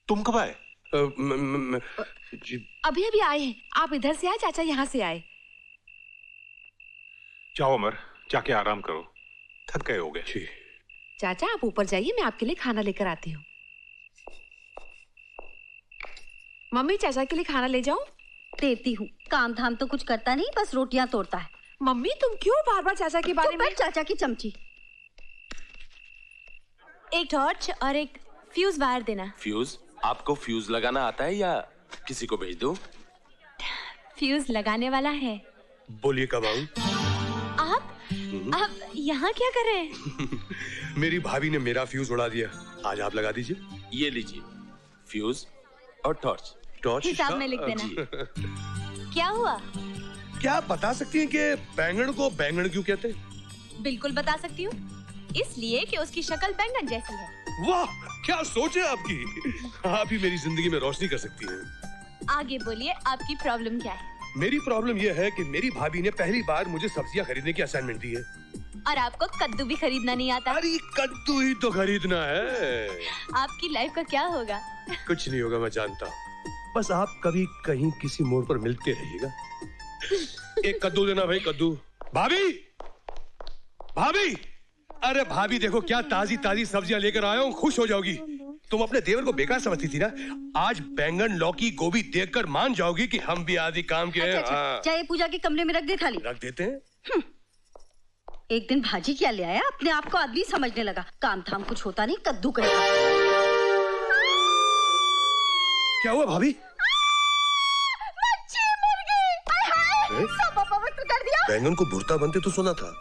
तुम कब आए? अभी अभी आए हैं। आप इधर से आए, चाचा यहाँ से आए। जाओ अमर, जाके आराम करो, थक गए होगे। चाचा आप ऊपर जाइए, मैं आपके लिए खाना लेकर आती हूँ। मम्मी चाचा के लिए खाना ले जाऊं? देती हूँ। काम धाम तो कुछ करता नहीं, बस रोटियां तोड़ता है। मम्मी तुम क्यों बार बार चाचा के बारे में? चाचा की चमची। एक टॉर्च और एक फ्यूज वायर देना। फ्यूज? आपको फ्यूज लगाना आता है या किसी को भेज दूं? फ्यूज लगाने वाला है। बोलिए कब आऊं? आप यहाँ क्या कर रहे हैं? मेरी भाभी ने मेरा फ्यूज उड़ा दिया, आज आप लगा दीजिए। ये लीजिए फ्यूज और टॉर्च। टॉर्च हिसाब में लिख देना। क्या हुआ? क्या आप बता सकती हैं कि बैंगन को बैंगन क्यों कहते हैं? बिल्कुल बता सकती हूँ, इसलिए कि उसकी शक्ल बैंगन जैसी है। वाह, क्या सोच है आपकी। आप ही मेरी जिंदगी में रोशनी कर सकती हैं। आगे बोलिए, आपकी प्रॉब्लम क्या है? मेरी प्रॉब्लम यह है कि मेरी भाभी ने पहली बार मुझे सब्जियां खरीदने की असाइनमेंट दी है। और आपको कद्दू भी खरीदना नहीं आता? अरे कद्दू ही तो खरीदना है। आपकी लाइफ का क्या होगा? कुछ नहीं होगा, मैं जानता हूँ। बस आप कभी कहीं किसी मोड़ पर मिलते रहिएगा। एक कद्दू देना भाई, कद्दू। भाभी, भाभी, अरे भाभी देखो क्या ताजी ताजी सब्जियां लेकर आया हूँ, खुश हो जाओगी। तुम अपने देवर को बेकार समझती थी ना, आज बैंगन लौकी गोभी देखकर मान जाओगी कि हम भी आदि काम के हैं। अच्छा, चाहे पूजा के कमरे में रख दे थाली। रख देते हैं। एक दिन भाजी क्या ले आया, अपने आप को आदमी समझने लगा। काम धाम कुछ होता नहीं, कद्दू करेगा। क्या हुआ भाभी? मच्छी, मुर्गी, सब अपवित्र कर दिया। बैंगन को भुर्ता बनते तो सुना था,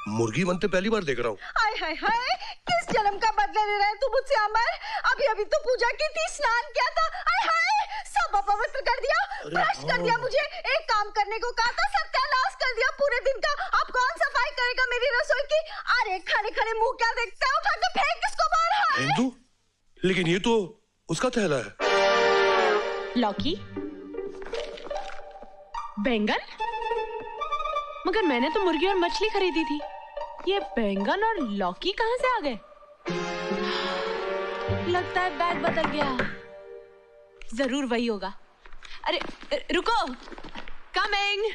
मुर्गी बनते पहली बार देख रहा हूँ। हाय हाय हाय, किस जन्म का बदला ले रहा है तू मुझसे अमर? अभी अभी तो पूजा की थी, स्नान किया था। हाय हाय, सब अपवित्र कर दिया, भ्रष्ट कर दिया मुझे। एक काम करने को कहा था, सत्यानाश कर दिया पूरे दिन का। अब कौन सफाई करेगा मेरी रसोई की? अरे खड़े खड़े मुंह क्या देखता है, उठा के फेंक इसको बाहर। हिंदू? लेकिन ये तो उसका थैला है। लौकी, बैंगन, मगर मैंने तो मुर्गी और मछली खरीदी थी। ये बैंगन और लौकी कहां से आ गए? लगता है बैग बदल गया। जरूर वही होगा। अरे रुको, कमिंग।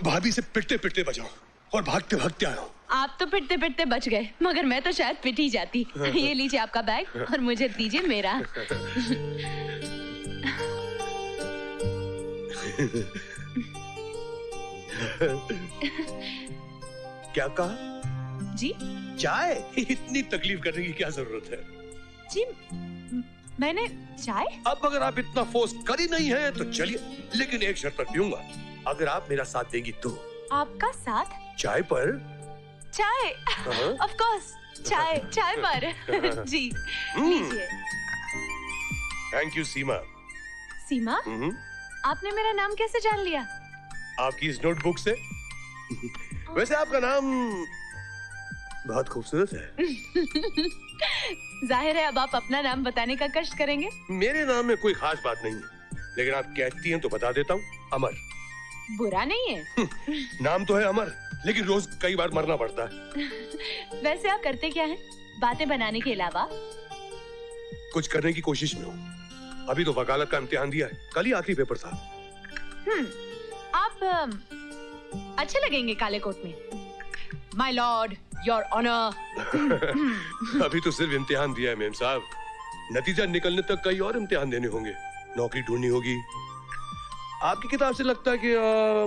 भाभी से पिटते पिटते बचाओ और भागते भागते आया। आप तो पिटते पिटते बच गए, मगर मैं तो शायद पिट ही जाती। ये लीजिए आपका बैग और मुझे दीजिए मेरा। क्या कहा? जी? चाय? इतनी तकलीफ करने की क्या जरूरत है? जी मैंने चाय? अब अगर आप इतना फोर्स कर ही नहीं है तो चलिए, लेकिन एक शर्त पर पीऊंगा, अगर आप मेरा साथ देंगी तो। आपका साथ? चाय पर? चाय, ऑफ कोर्स, चाय चाय पर। जी लीजिए। थैंक यू सीमा। सीमा? आपने मेरा नाम कैसे जान लिया? आपकी इस नोटबुक से। वैसे आपका नाम बहुत खूबसूरत है। जाहिर है अब आप अपना नाम बताने का कष्ट करेंगे। मेरे नाम में कोई खास बात नहीं है, लेकिन आप कहती हैं तो बता देता हूँ, अमर। बुरा नहीं है। नाम तो है अमर, लेकिन रोज कई बार मरना पड़ता है। वैसे आप करते क्या हैं, बातें बनाने के अलावा? कुछ करने की कोशिश में हूँ। अभी तो वकालत का इम्तिहान दिया है, कल ही आखिरी पेपर था। आप अच्छे लगेंगे काले कोट में। My lord, your honour. अभी तो सिर्फ इम्तिहान दिया है मेम साहब, नतीजा निकलने तक कई और इम्तिहान देने होंगे, नौकरी ढूंढनी होगी। आपकी किताब से लगता है कि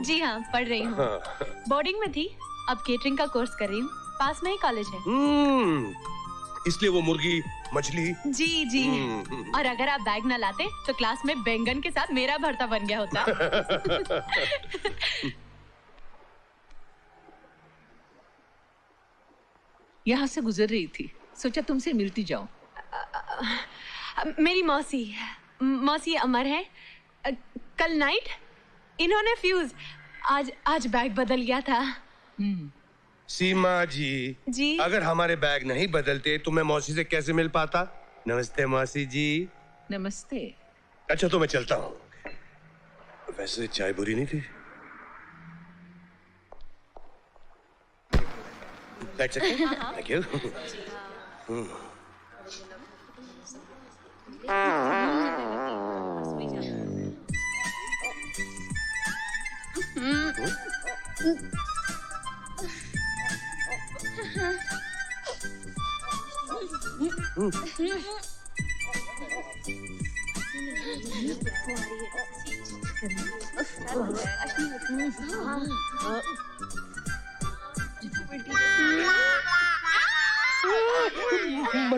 जी हाँ, पढ़ रही हूँ। हाँ। बोर्डिंग में थी, अब केटरिंग का कोर्स कर रही हूँ। पास में ही कॉलेज है। इसलिए वो मुर्गी मछली। जी जी। और अगर आप बैग ना लाते तो क्लास में बैंगन के साथ मेरा भरता बन गया होता। यहाँ से गुजर रही थी, सोचा तुमसे मिलती जाऊं। मेरी मौसी अमर है। कल नाइट इन्होंने फ्यूज, आज बैग बदल गया था। सीमा जी, अगर हमारे बैग नहीं बदलते तो मैं मौसी से कैसे मिल पाता? नमस्ते मौसी जी। नमस्ते। अच्छा तो मैं चलता हूँ। वैसे चाय बुरी नहीं थी। बैठ सकते हैं? Thank you. मर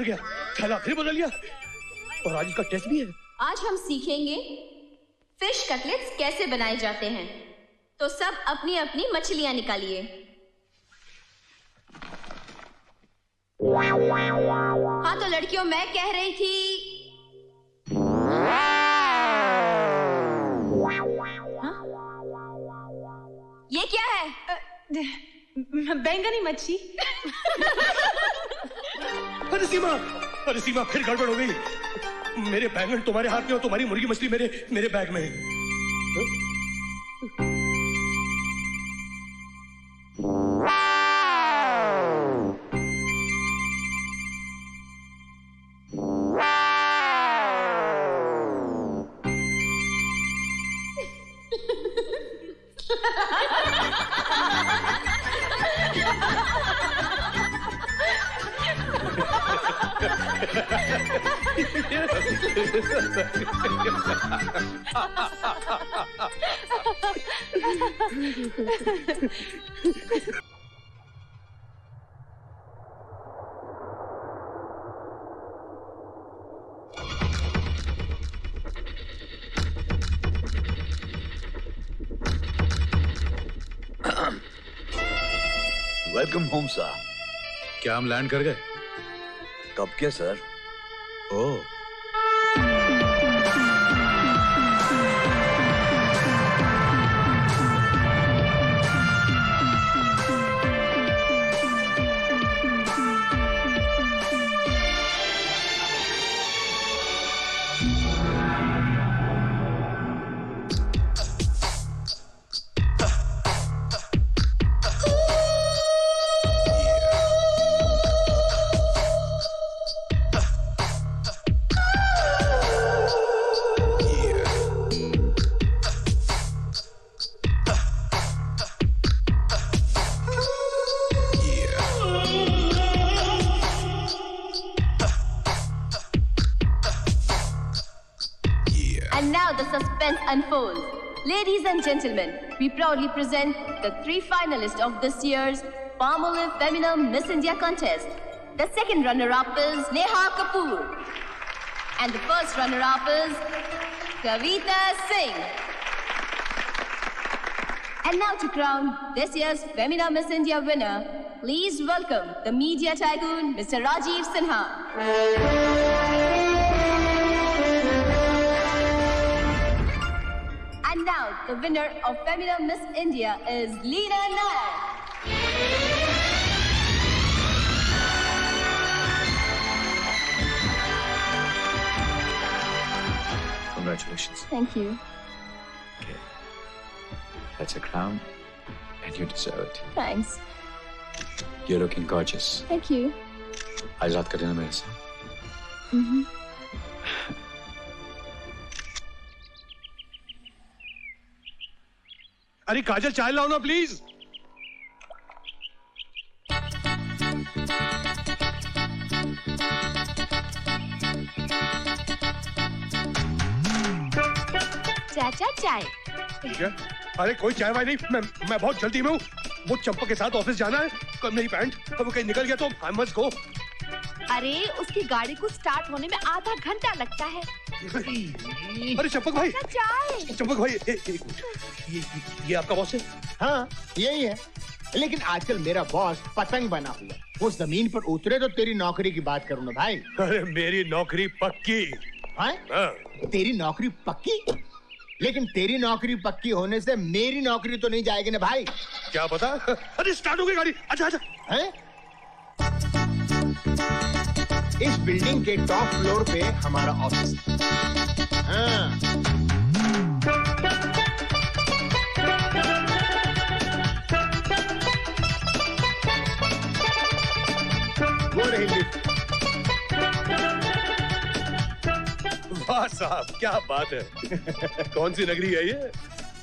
गया, थैला फिर बदल लिया और आज इसका टेस्ट भी है। आज हम सीखेंगे फिश कटलेट्स कैसे बनाए जाते हैं। तो सब अपनी अपनी मछलियां निकालिए। हाँ तो लड़कियों, मैं कह रही थी ये क्या है? बैंगनी मच्छी। अरे सीमा फिर गड़बड़ हो गई। मेरे बैंगन तुम्हारे हाथ में और तुम्हारी मुर्गी मछली मेरे बैग में है। Welcome home sir. क्या हम लैंड कर गए? कब के sir? Oh, And now the suspense unfolds. Ladies and gentlemen, we proudly present the 3 finalists of this year's Palmolive Femina Miss India contest. The second runner-up is Neha Kapoor. And the first runner-up is Kavita Singh. And now to crown this year's Femina Miss India winner, please welcome the media tycoon, Mr. Rajiv Sinha. And now, the winner of Femina Miss India is Leena Nair. Congratulations. Thank you. Okay. That's a crown, and you deserve it. Thanks. You're looking gorgeous. Thank you. आज रात का dinner मेरे साथ। अरे काजल, चाय लाओ ना please. चाचा चाय। ठीक है। अरे कोई चाय वाय नहीं, मैं बहुत जल्दी में हूँ। वो चंपा के साथ ऑफिस जाना है। कल मेरी पैंट वो कहीं निकल गया तो आई मस्ट गो। अरे उसकी गाड़ी को स्टार्ट होने में आधा घंटा लगता है। अरे चंपक भाई, चाय। चंपक भाई, एक मिनट। ये आपका बॉस है? हाँ यही है, लेकिन आजकल मेरा बॉस पतंग बना हुआ। वो जमीन पर उतरे तो तेरी नौकरी की बात करूँ ना भाई। अरे मेरी नौकरी पक्की। हाँ? तेरी नौकरी पक्की? लेकिन तेरी नौकरी पक्की होने से मेरी नौकरी तो नहीं जाएगी ना भाई। क्या पता। अरे स्टार्ट हो गई गाड़ी। अच्छा अच्छा। हैं? इस बिल्डिंग के टॉप फ्लोर पे हमारा ऑफिस। हाँ। वो रही लिफ्ट। वाह साहब, क्या बात है। कौन सी नगरी है ये?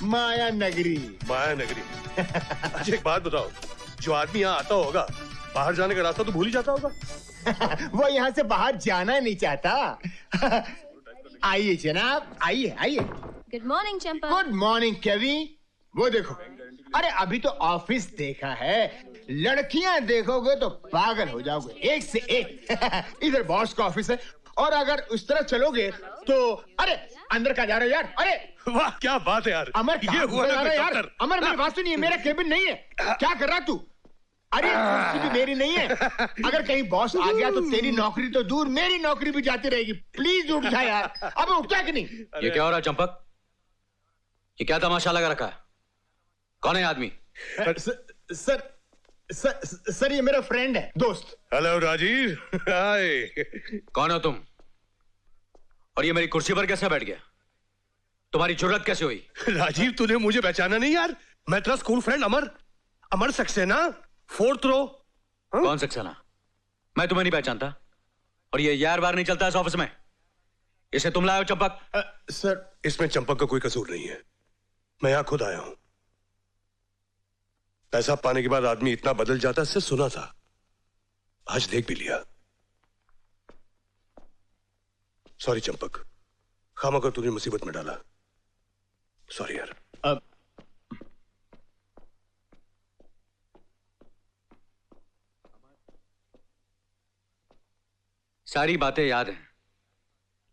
माया नगरी। माया नगरी। अच्छा एक बात बताओ, जो आदमी यहाँ आता होगा बाहर जाने का रास्ता तो भूल ही जाता होगा। वो यहाँ से बाहर जाना नहीं चाहता। आइए जनाब, आइए आइए। Good morning, Champa. Good morning केवी। वो देखो, अरे अभी तो ऑफिस देखा है, लड़कियां देखोगे तो पागल हो जाओगे, एक से एक। इधर बॉस का ऑफिस है, और अगर उस तरह चलोगे तो अरे अंदर का जा रहे यार। अरे वाह क्या बात है यार। अमर, ये हुआ ना कोई यार। दफ्तर। अमर मेरी बात सुनिए, मेरा केबिन नहीं है। क्या कर रहा तू? अरे कुर्सी भी मेरी नहीं है। अगर कहीं बॉस आ गया तो तेरी नौकरी तो दूर, मेरी नौकरी भी जाती रहेगी। प्लीज उठ जा यार। अब उठता कि नहीं? ये क्या हो रहा है चंपक? ये क्या तमाशा लगा रखा है? कौन है आदमी? सर ये मेरा फ्रेंड है, दोस्त। हेलो राजीव। हाय। कौन हो तुम? और ये मेरी कुर्सी पर कैसे बैठ गया? तुम्हारी जुर्रत कैसे हुई? राजीव तूने मुझे पहचाना नहीं यार? मैं तेरा स्कूल फ्रेंड अमर, अमर सक्सेना, 4th रो। कौन सक्सेना? मैं तुम्हें नहीं पहचानता। और ये यार बार नहीं चलता इस ऑफिस में। इसे तुम लाए हो चंपक? सर इसमें चंपक का कोई कसूर नहीं है, मैं यहां खुद आया हूं। पैसा पाने के बाद आदमी इतना बदल जाता है, इससे सुना था, आज देख भी लिया। सॉरी चंपक, खामखा तूने मुसीबत में डाला। सॉरी यार। सारी बातें याद हैं,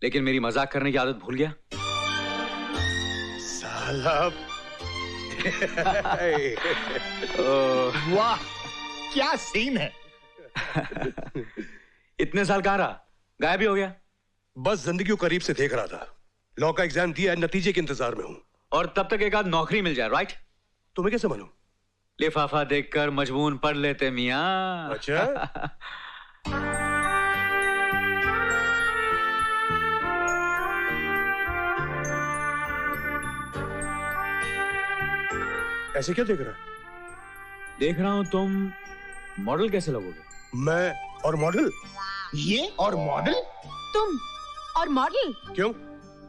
लेकिन मेरी मजाक करने की आदत भूल गया। साला। वाह क्या सीन है। इतने साल कहां रहा? गायब ही हो गया। बस जिंदगी को करीब से देख रहा था, लॉ का एग्जाम दिया है, नतीजे के इंतजार में हूं। और तब तक एक आध नौकरी मिल जाए, राइट? तुम्हें कैसे मालूम? लिफाफा देखकर मजबून पढ़ लेते मियां। अच्छा। ऐसे क्या देख रहा है? देख रहा हूं तुम मॉडल कैसे लगोगे? मैं और मॉडल? ये और मॉडल? तुम और मॉडल? क्यों,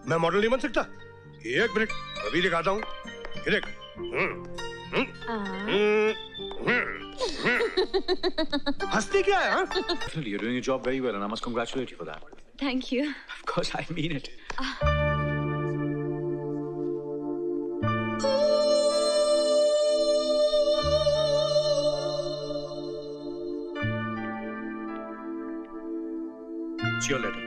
मैं मॉडल नहीं बन सकता? एक मिनट, अभी दिखाता हूँ। ये देख। हंसती क्या है? You're doing your job very well and I must congratulate you for that. Thank you. Of course, I mean it. See you later.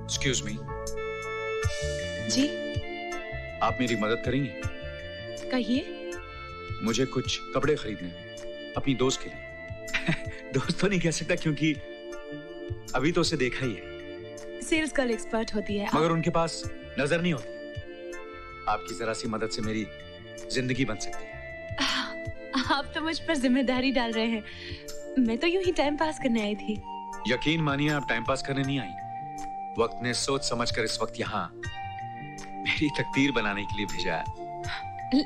Excuse me. जी आप मेरी मदद करेंगी? कहिए। मुझे कुछ कपड़े खरीदने हैं अपनी दोस्त के लिए। दोस्त तो नहीं कह सकता क्योंकि अभी तो उसे देखा ही है। सेल्स गर्ल एक्सपर्ट होती है। मगर उनके पास नजर नहीं होती। आपकी जरा सी मदद से मेरी जिंदगी बन सकती है। आप तो मुझ पर जिम्मेदारी डाल रहे हैं। मैं तो यूं ही टाइम पास करने आई थी। यकीन मानिए आप टाइम पास करने नहीं आई। वक्त ने सोच समझकर इस वक्त यहाँ मेरी तकदीर बनाने के लिए भेजा है।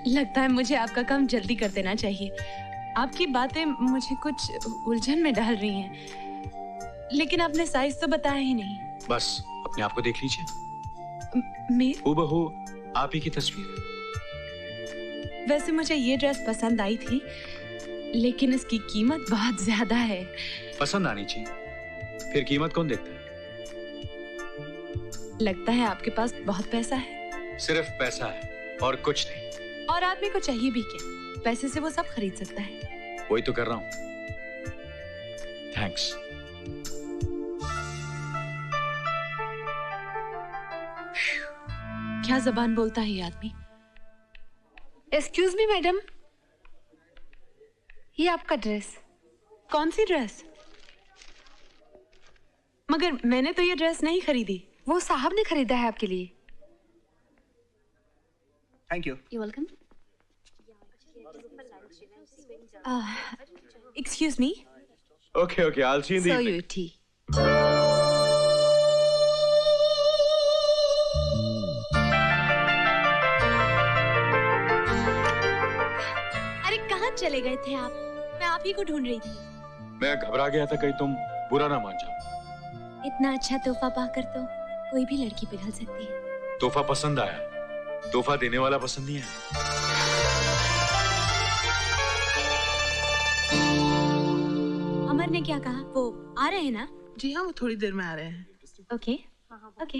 लगता है मुझे आपका काम जल्दी कर देना चाहिए। आपकी बातें मुझे कुछ उलझन में डाल रही हैं। लेकिन आपने साइज तो बताया ही नहीं। बस अपने आप को देख लीजिए। हूबहू आप ही की तस्वीर है। वैसे मुझे ये ड्रेस पसंद आई थी, लेकिन इसकी कीमत बहुत ज्यादा है। पसंद आनी चाहिए, फिर कीमत कौन देखता है? लगता है आपके पास बहुत पैसा है। सिर्फ पैसा है और कुछ नहीं। और आदमी को चाहिए भी क्या? पैसे से वो सब खरीद सकता है। वही तो कर रहा हूं। थैंक्स। क्या जबान बोलता है ये आदमी? एक्सक्यूज मी मैडम, ये आपका ड्रेस। कौन सी ड्रेस? मगर मैंने तो ये ड्रेस नहीं खरीदी, वो साहब ने खरीदा है आपके लिए। Thank you. You're welcome. Excuse me, Okay, okay. I'll see you in the so evening. U T. अरे कहाँ चले गए थे आप? मैं आप ही को ढूंढ रही थी। मैं घबरा गया था कहीं तुम बुरा ना मान जाओ। इतना अच्छा तोहफा पाकर तो कोई भी लड़की पिघल सकती है। तोहफा पसंद आया, तोहफा देने वाला पसंद नहीं आया। अमर ने क्या कहा? वो आ रहे हैं ना? जी हाँ, वो थोड़ी देर में आ रहे हैं। Okay okay.